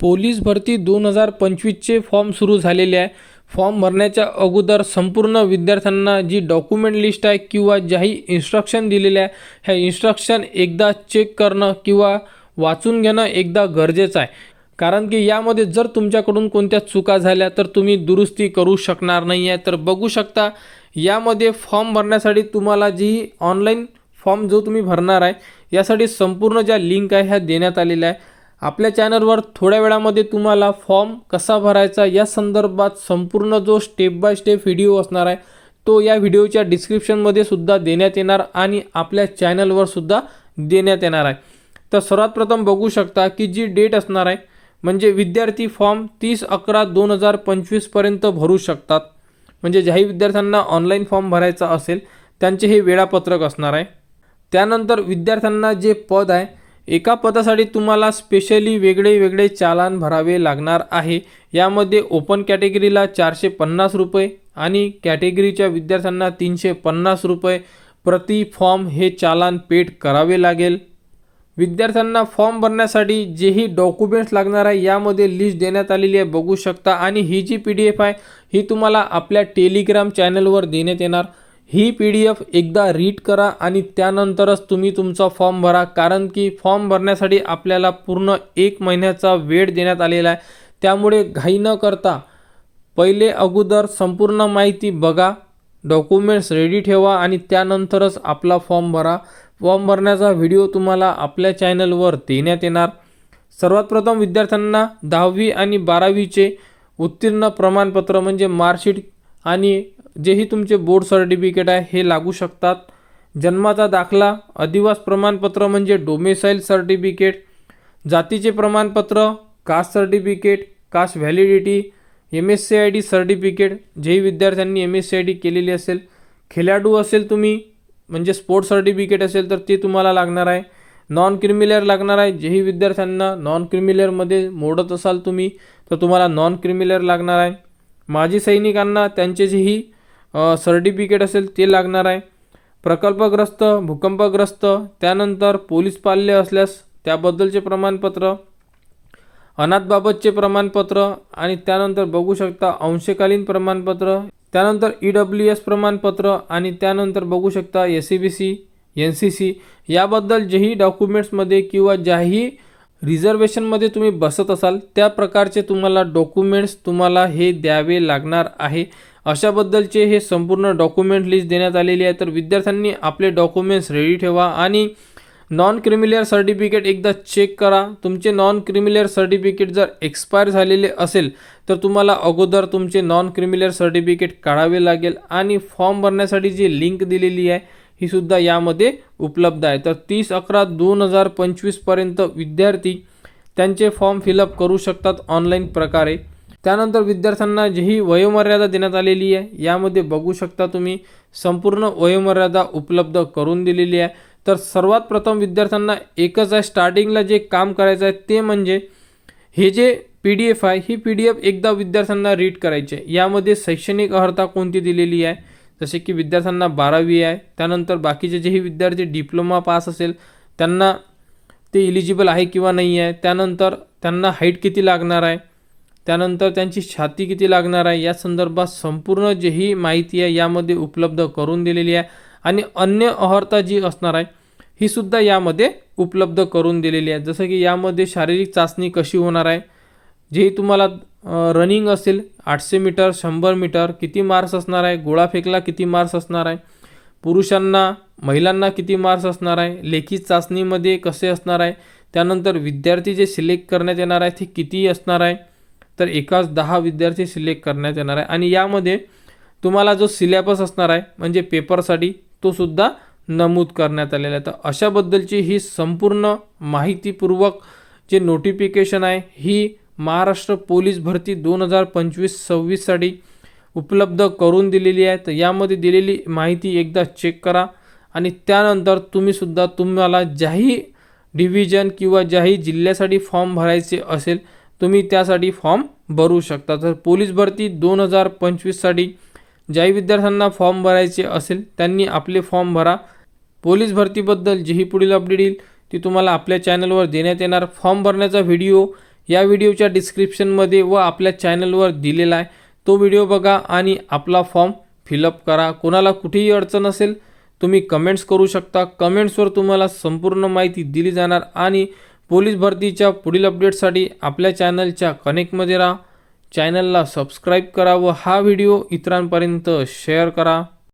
Police भरती 2025चे form सुरू झालेले आहे। फॉर्म भरण्याच्या अगोदर संपूर्ण विद्यार्थ्यांना जी डॉक्युमेंट लिस्ट आहे किंवा ज्याही इन्स्ट्रक्शन दिलेले आहे, ह्या इन्स्ट्रक्शन एकदा चेक करणं किंवा वाचून घेणं एकदा गरजेचं आहे। कारण की यामध्ये जर तुमच्याकडून कोणत्या चुका झाल्या तर तुम्ही दुरुस्ती करू शकणार नाही आहे। तर बघू शकता यामध्ये फॉर्म भरण्यासाठी तुम्हाला जी ऑनलाईन फॉर्म जो तुम्ही भरणार आहे यासाठी संपूर्ण ज्या लिंक आहे ह्या देण्यात आलेल्या आहे। आपल्या चॅनलवर थोड्या वेळामध्ये तुम्हाला फॉर्म कसा भरायचा या संदर्भात संपूर्ण जो स्टेप बाय स्टेप व्हिडिओ असणार आहे तो या व्हिडिओच्या डिस्क्रिप्शनमध्ये सुद्धा देण्यात येणार आणि आपल्या चॅनलवर सुद्धा देण्यात येणार आहे। तर सर्वात प्रथम बघू शकता की जी डेट असणार आहे म्हणजे विद्यार्थी फॉर्म 30/11/2025 पर्यंत भरू शकतात। म्हणजे ज्याही विद्यार्थ्यांना ऑनलाईन फॉर्म भरायचा असेल त्यांचे हे वेळापत्रक असणार आहे। त्यानंतर विद्यार्थ्यांना जे पद आहे एका पदासाठी तुम्हाला स्पेशली वेगळे चालान भरावे लागणार आहे। यामध्ये ओपन कॅटेगरीला 450 रुपये आणि कॅटेगरीच्या विद्यार्थ्यांना 350 रुपये प्रति फॉर्म हे चालान पेड करावे लागेल। विद्यार्थ्यांना फॉर्म भरण्यासाठी जेही डॉक्युमेंट्स लागणार आहे यामध्ये लिस्ट देण्यात आलेली आहे, बघू शकता। आणि ही जी PDF आहे ही तुम्हाला आपल्या टेलिग्राम चॅनलवर देण्यात येणार। ही PDF एकदा रीड करा आणि त्यानंतरच तुम्ही तुमचा फॉर्म भरा, कारण की फॉर्म भरण्यासाठी आपल्याला पूर्ण 1 महिन्याचा वेळ देण्यात आलेला आहे। त्यामुळे घाई न करता पहिले अगोदर संपूर्ण माहिती बघा, डॉक्युमेंट्स रेडी ठेवा आणि त्यानंतरच आपला फॉर्म भरा। फॉर्म भरण्याचा व्हिडिओ तुम्हाला आपल्या चॅनलवर देण्यात येणार। सर्वात प्रथम विद्यार्थ्यांना 10वी आणि 12वीचे उत्तीर्ण प्रमाणपत्र म्हणजे मार्कशीट आणि जेही तुमचे बोर्ड सर्टिफिकेट आहे हे लागू शकतात। जन्माचा दाखला, अधिवास प्रमाणपत्र म्हणजे डोमेसाईल सर्टिफिकेट, जातीचे प्रमाणपत्र, caste certificate, caste validity, MSCID certificate जेही विद्यार्थ्यांनी MSCID केलेली असेल, खेळाडू असेल तुम्ही म्हणजे स्पोर्ट्स सर्टिफिकेट असेल तर ते तुम्हाला लागणार आहे। नॉन क्रिमिलियर लागणार आहे, जेही विद्यार्थ्यांना नॉन क्रिमिलियरमध्ये मोडत असाल तुम्ही तर तुम्हाला नॉन क्रिमिलियर लागणार आहे। माजी सैनिकांना त्यांचे जेही सर्टिफिकेट असेल ते लागणार आहे। प्रकल्पग्रस्त, भूकंपग्रस्त, त्यानंतर पोलीस पाल्य असल्यास त्याबद्दलचे प्रमाणपत्र, अनाथबाबतचे प्रमाणपत्र आणि त्यानंतर बघू शकता अंशकालीन प्रमाणपत्र, त्यानंतर EWS प्रमाणपत्र आणि त्यानंतर बघू शकता SCBC, NCC याबद्दल जेही डॉक्युमेंट्समध्ये किंवा ज्याही रिझर्वेशनमध्ये तुम्ही बसत असाल त्या प्रकारचे तुम्हाला डॉक्युमेंट्स तुम्हाला हे द्यावे लागणार आहे। अशाबद्दलचे हे संपूर्ण डॉक्युमेंट लिस्ट देण्यात आलेली आहे। तर विद्यार्थ्यांनी आपले डॉक्युमेंट्स रेडी ठेवा आणि नॉन क्रिमिलियर सर्टिफिकेट एकदा चेक करा। तुमचे नॉन क्रिमिलियर सर्टिफिकेट जर एक्सपायर झालेले असेल तर तुम्हाला अगोदर तुमचे नॉन क्रिमिलियर सर्टिफिकेट काढावे लागेल आणि फॉर्म भरण्यासाठी जी लिंक दिलेली आहे ही सुद्धा यामध्ये उपलब्ध आहे। तर 30/11/2025 पर्यंत विद्यार्थी त्यांचे फॉर्म फिलअप करू शकतात ऑनलाईन प्रकारे। त्यानंतर विद्यार्थ्यांना जेही वयोमर्यादा देण्यात आलेली आहे यामध्ये बघू शकता तुम्ही संपूर्ण वयोमर्यादा उपलब्ध करून दिलेली आहे। तर सर्वात प्रथम विद्यार्थ्यांना एकच आहे, स्टार्टिंगला जे काम करायचं आहे ते म्हणजे हे जे PDF आहे ही PDF एकदा विद्यार्थ्यांना रीड करायची आहे। यामध्ये शैक्षणिक अर्हता कोणती दिलेली आहे, जसे की विद्यार्थ्यांना 12वी आहे, त्यानंतर बाकीचे जेही विद्यार्थी डिप्लोमा पास असेल त्यांना ते इलिजिबल आहे किंवा नाही आहे, त्यानंतर त्यांना हाईट किती लागणार आहे, त्यानंतर त्यांची छाती किती लागणार आहे या संदर्भात संपूर्ण जेही माहिती आहे यामध्ये उपलब्ध करून दिलेली आहे। आणि अन्य अर्हता जी असणार आहे ही सुद्धा यामध्ये उपलब्ध करून दिलेली आहे। जसं की यामध्ये शारीरिक चाचणी कशी होणार आहे, जेही तुम्हाला रनिंग असेल 800 मीटर, 100 मीटर किती मार्क्स असणार आहे, गोळा फेकला किती मार्क्स असणार आहे, पुरुषांना महिलांना किती मार्क्स असणार आहे, लेखी चाचणीमध्ये कसे असणार आहे, त्यानंतर विद्यार्थी जे सिलेक्ट करण्यात येणार आहे ते किती असणार आहे, तर एकाच 10 विद्यार्थी सिलेक्ट करण्यात येणार आहे। आणि यामध्ये तुम्हाला जो सिलेबस असणार आहे म्हणजे पेपरसाठी तो सुद्धा नमूद करण्यात आलेला आहे। तर अशाबद्दलची ही संपूर्ण माहितीपूर्वक जे नोटिफिकेशन आहे ही महाराष्ट्र पोलीस भरती 2025-26 साठी उपलब्ध करून दिलेली आहे। तर यामध्ये दिलेली माहिती एकदा चेक करा आणि त्यानंतर तुम्हाला ज्याही डिव्हिजन किंवा ज्याही जिल्ह्यासाठी फॉर्म भरायचे असेल तुम्ही त्यासाठी फॉर्म भरू शकता। तर पोलीस भरती 2025 साठी ज्याही विद्यार्थ्यांना फॉर्म भरायचे असेल त्यांनी आपले फॉर्म भरा। पोलीस भरतीबद्दल जेही पुढील अपडेट येईल ती तुम्हाला आपल्या चॅनलवर देण्यात येणार। फॉर्म भरण्याचा व्हिडिओ या व्हिडिओच्या डिस्क्रिप्शनमध्ये व आपल्या चॅनलवर दिलेला आहे, तो व्हिडिओ बघा आणि आपला फॉर्म फिलअप करा. कोणाला कुठेही अडचण असेल तुम्ही कमेंट्स करू शकता. कमेंट्सवर तुम्हाला संपूर्ण माहिती दिली जाणार. आणि पोलीस भरतीच्या पुढील अपडेट्ससाठी आपल्या चॅनलच्या कनेक्टमध्ये राहा. चॅनलला सबस्क्राईब करा व हा व्हिडिओ इतरांपर्यंत शेअर करा.